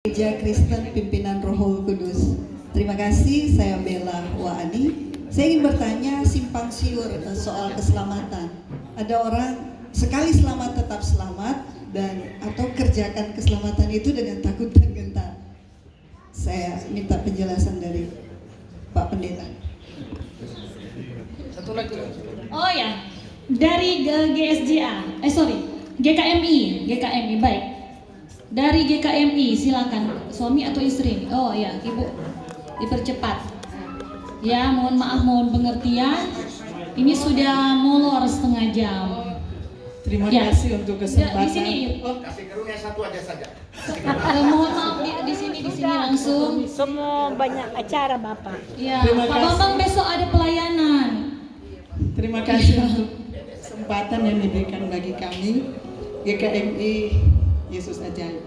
Gereja Kristen Pimpinan Rohul Kudus. Terima kasih, saya Bella Waani. Saya ingin bertanya simpang siur soal keselamatan. Ada orang sekali selamat tetap selamat dan atau kerjakan keselamatan itu dengan takut dan gentar. Saya minta penjelasan dari Pak Pendeta. Satu lagi. Oh ya, dari GKMI baik. Dari GKMI silakan, suami atau istri? Oh ya, Ibu, dipercepat. Ya, mohon maaf, mohon pengertian. Ini sudah molor setengah jam. Terima Ya. kasih untuk kesempatan. Di sini. Kasih kerungnya satu aja saja. Mohon maaf di sini langsung. Semua banyak acara Bapak. Ya, Terima Pak kasih. Bambang besok ada pelayanan. Terima kasih untuk kesempatan yang diberikan bagi kami GKMI Yesus Ajaib.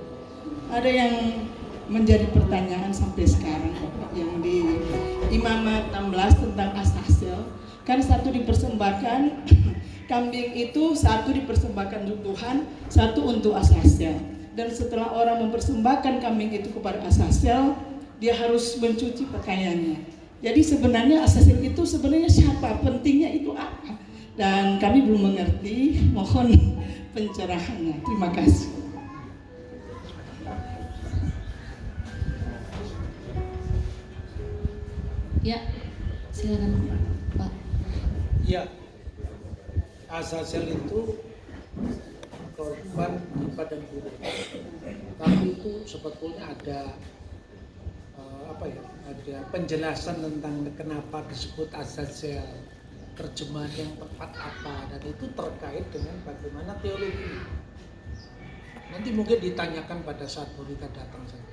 Ada yang menjadi pertanyaan sampai sekarang yang di Imamat 16 tentang Asahel. Kan satu dipersembahkan kambing itu, satu dipersembahkan untuk Tuhan, satu untuk Asahel. Dan setelah orang mempersembahkan kambing itu kepada Asahel, dia harus mencuci pakaiannya. Jadi sebenarnya Asahel itu sebenarnya siapa? Pentingnya itu apa? Dan kami belum mengerti, mohon pencerahannya. Terima kasih. Ya, silakan Pak. Ya, Azazel itu korban di padang gurun. Tapi itu sebetulnya ada ada penjelasan tentang kenapa disebut Azazel, terjemahan yang tepat apa, dan itu terkait dengan bagaimana teologi. Nanti mungkin ditanyakan pada saat Borika datang saja.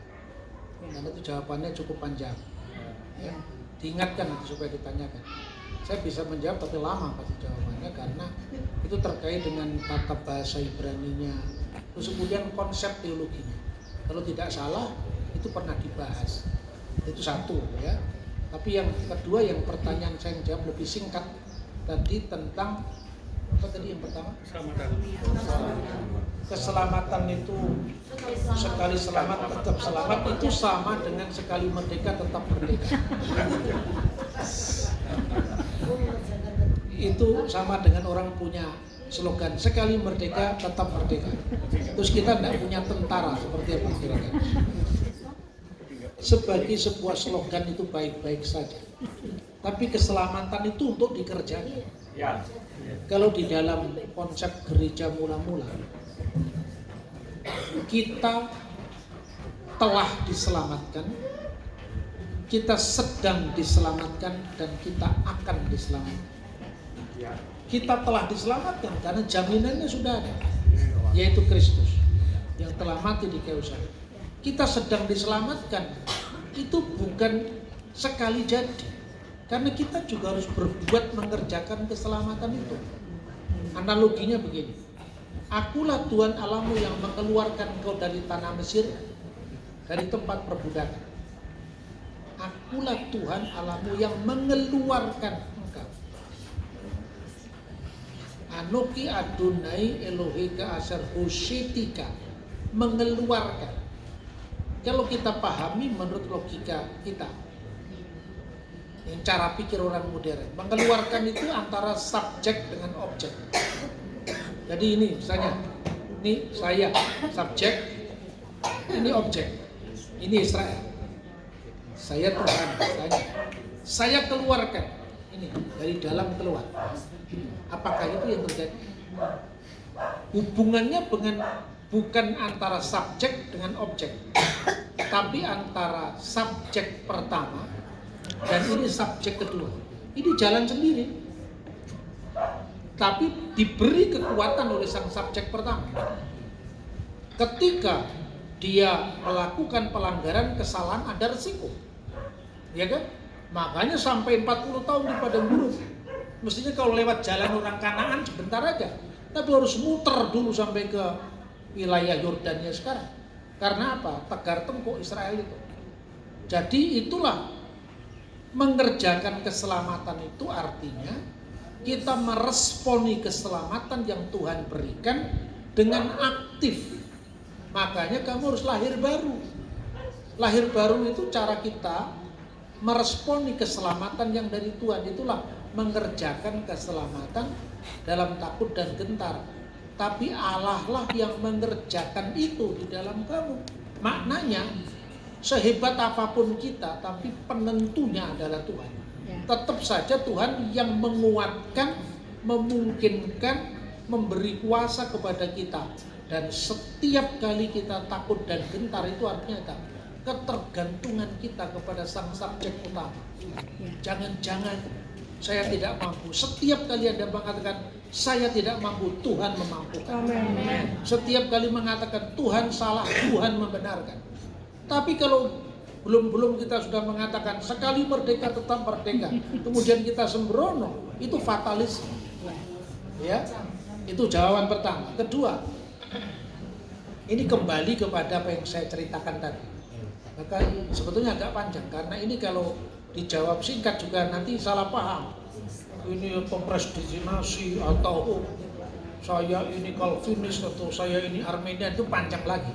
Karena itu jawabannya cukup panjang. Ya, diingatkan nanti supaya ditanyakan. Saya bisa menjawab tapi lama pasti jawabannya karena itu terkait dengan tata bahasa Ibraninya, terus kemudian konsep teologinya. Kalau tidak salah itu pernah dibahas. Itu satu ya. Tapi yang kedua, yang pertanyaan saya jawab lebih singkat tadi tentang apa tadi yang pertama? Keselamatan itu sekali selamat tetap selamat, itu sama dengan sekali merdeka tetap merdeka. Itu sama dengan orang punya slogan sekali merdeka tetap merdeka. Terus kita tidak punya tentara seperti apa kira-kira. Sebagai sebuah slogan itu baik-baik saja. Tapi keselamatan itu untuk dikerjakan. Kalau di dalam konsep gereja mula-mula, kita telah diselamatkan, kita sedang diselamatkan, dan kita akan diselamatkan. Kita telah diselamatkan karena jaminannya sudah ada, yaitu Kristus yang telah mati di kayu salib. Kita sedang diselamatkan, itu bukan sekali jadi, karena kita juga harus berbuat mengerjakan keselamatan itu. Analoginya begini, akulah Tuhan Allahmu yang mengeluarkan engkau dari tanah Mesir, dari tempat perbudakan. Akulah Tuhan Allahmu yang mengeluarkan engkau. Anoki Adonai Eloheka Asher Hoshetika, mengeluarkan. Kalau kita pahami menurut logika kita, yang cara pikir orang modern, mengeluarkan itu antara subjek dengan objek. Jadi ini misalnya, ini saya subjek, ini objek, ini Israel. Saya Tuhan, saya keluarkan ini dari dalam keluar. Apakah itu yang terjadi? Hubungannya bukan antara subjek dengan objek, tapi antara subjek pertama dan ini subjek kedua. Ini jalan sendiri, tapi diberi kekuatan oleh sang subjek pertama. Ketika dia melakukan pelanggaran, kesalahan, ada resiko, ya kan? Makanya sampai 40 tahun di padang gurun. Mestinya kalau lewat jalan orang Kanaan sebentar aja, tapi harus muter dulu sampai ke wilayah Yordania sekarang. Karena apa? Tegar tengkuk Israel itu. Jadi itulah mengerjakan keselamatan itu artinya kita meresponi keselamatan yang Tuhan berikan dengan aktif. Makanya kamu harus lahir baru. Lahir baru itu cara kita meresponi keselamatan yang dari Tuhan. Itulah mengerjakan keselamatan dalam takut dan gentar. Tapi Allah lah yang mengerjakan itu di dalam kamu. Maknanya sehebat apapun kita, tapi penentunya adalah Tuhan. Tetap saja Tuhan yang menguatkan, memungkinkan, memberi kuasa kepada kita. Dan setiap kali kita takut dan gentar itu artinya apa? Ketergantungan kita kepada sang subjek utama. Jangan-jangan saya tidak mampu. Setiap kali Anda mengatakan saya tidak mampu, Tuhan memampukan. Amin. Setiap kali mengatakan Tuhan salah, Tuhan membenarkan. Tapi kalau belum kita sudah mengatakan sekali merdeka tetap merdeka, kemudian kita sembrono, itu fatalis. Ya, itu jawaban pertama. Kedua, ini kembali kepada apa yang saya ceritakan tadi. Maka sebetulnya agak panjang karena ini kalau dijawab singkat juga nanti salah paham. Ini pemprestinasi atau saya ini Calvinis atau saya ini Armenian, itu panjang lagi.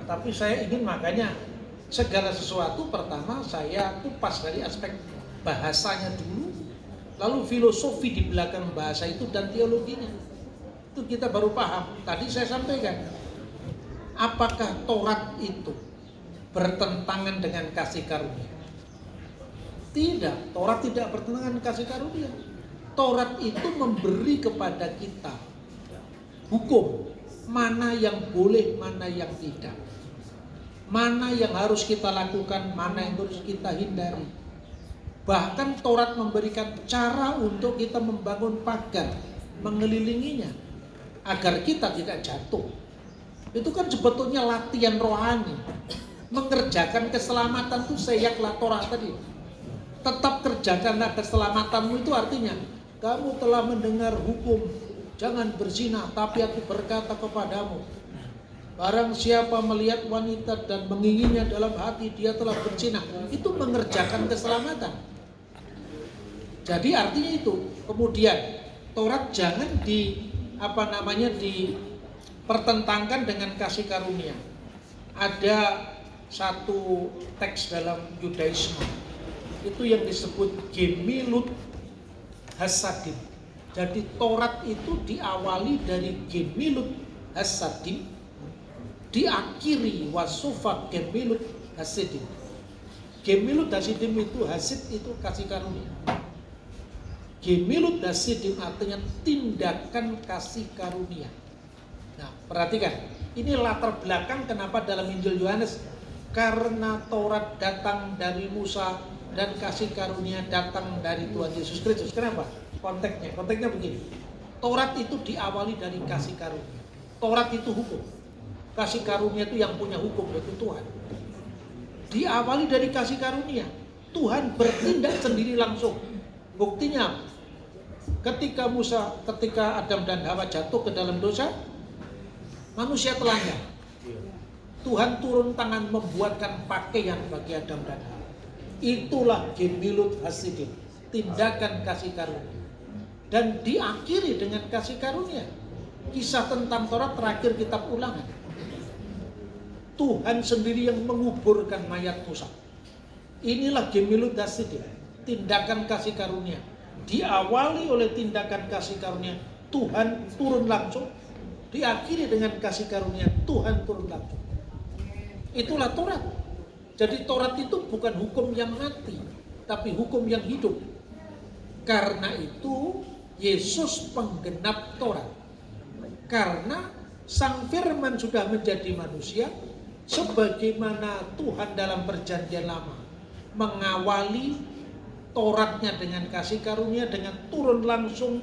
Tapi saya ingin makanya segala sesuatu pertama saya kupas dari aspek bahasanya dulu, lalu filosofi di belakang bahasa itu dan teologinya. Itu kita baru paham. Tadi saya sampaikan, apakah Taurat itu bertentangan dengan kasih karunia? Tidak, Taurat tidak bertentangan dengan kasih karunia. Taurat itu memberi kepada kita hukum, mana yang boleh, mana yang tidak. Mana yang harus kita lakukan, mana yang harus kita hindari. Bahkan Taurat memberikan cara untuk kita membangun pagar, mengelilinginya, agar kita tidak jatuh. Itu kan sebetulnya latihan rohani. Mengerjakan keselamatan itu seyaklah Taurat tadi. Tetap kerjakanlah keselamatanmu, itu artinya kamu telah mendengar hukum jangan berzina, tapi aku berkata kepadamu, barang siapa melihat wanita dan menginginnya dalam hati, dia telah berzina. Itu mengerjakan keselamatan. Jadi artinya itu. Kemudian Taurat jangan dipertentangkan dengan kasih karunia. Ada satu teks dalam Yudaisme itu yang disebut Gemilut Hasadim. Jadi Taurat itu diawali dari Gemilut Hasadim, diakhiri Wasufa Gemilut Hasidim. Gemilut Hasidim itu hasid itu kasih karunia. Gemilut Hasidim artinya tindakan kasih karunia. Nah, perhatikan, ini latar belakang kenapa dalam Injil Yohanes, karena Taurat datang dari Musa dan kasih karunia datang dari Tuhan Yesus Kristus. Kenapa? Konteksnya begini. Taurat itu diawali dari kasih karunia. Taurat itu hukum. Kasih karunia itu yang punya hukum, yaitu Tuhan. Diawali dari kasih karunia. Tuhan bertindak sendiri langsung. Buktinya, ketika Adam dan Hawa jatuh ke dalam dosa, manusia telanjang. Tuhan turun tangan membuatkan pakaian bagi Adam dan Hawa. Itulah Gemilut Hasidim, tindakan kasih karunia. Dan diakhiri dengan kasih karunia. Kisah tentang Taurat terakhir kitab Ulangan. Tuhan sendiri yang menguburkan mayat Musa. Inilah Gemilut Hasidim, tindakan kasih karunia. Diawali oleh tindakan kasih karunia, Tuhan turun langsung. Diakhiri dengan kasih karunia, Tuhan turun langsung. Itulah Taurat. Jadi Taurat itu bukan hukum yang mati, tapi hukum yang hidup. Karena itu Yesus penggenap Taurat. Karena Sang Firman sudah menjadi manusia, sebagaimana Tuhan dalam perjanjian lama mengawali Tauratnya dengan kasih karunia, dengan turun langsung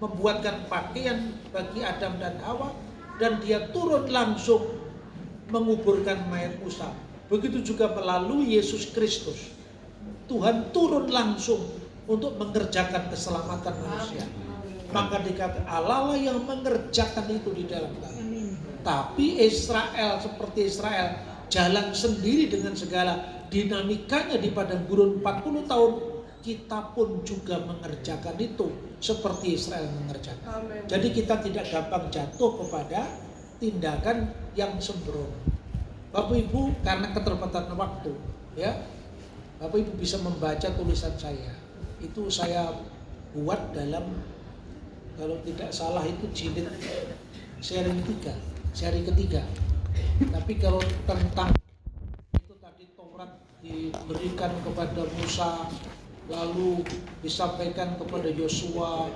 membuatkan pakaian bagi Adam dan Hawa, dan dia turun langsung menguburkan mayat Musa. Begitu juga melalui Yesus Kristus, Tuhan turun langsung untuk mengerjakan keselamatan manusia. Maka dikatakan Allah lah yang mengerjakan itu di dalam kami. Tapi Israel seperti Israel jalan sendiri dengan segala dinamikanya di padang gurun 40 tahun. Kita pun juga mengerjakan itu seperti Israel mengerjakan. Amen. Jadi kita tidak gampang jatuh kepada tindakan yang sembrono. Bapak Ibu karena keterbatasan waktu, ya, Bapak Ibu bisa membaca tulisan saya. Itu saya buat dalam, kalau tidak salah itu jilid seri ketiga. Tapi kalau tentang itu tadi Taurat diberikan kepada Musa, lalu disampaikan kepada Yosua,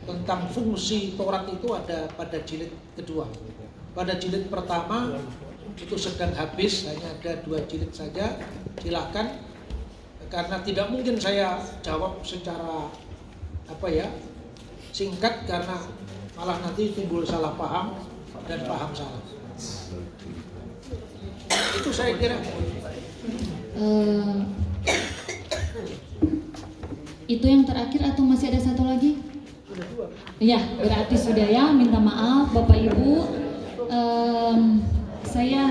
tentang fungsi Taurat itu ada pada jilid kedua. Pada jilid pertama itu sedang habis, hanya ada 2 jilid saja. Silakan, karena tidak mungkin saya jawab secara singkat, karena malah nanti timbul salah paham dan paham salah. Itu saya kira. Itu yang terakhir atau masih ada satu lagi? Ya, berarti sudah ya. Minta maaf Bapak Ibu. Saya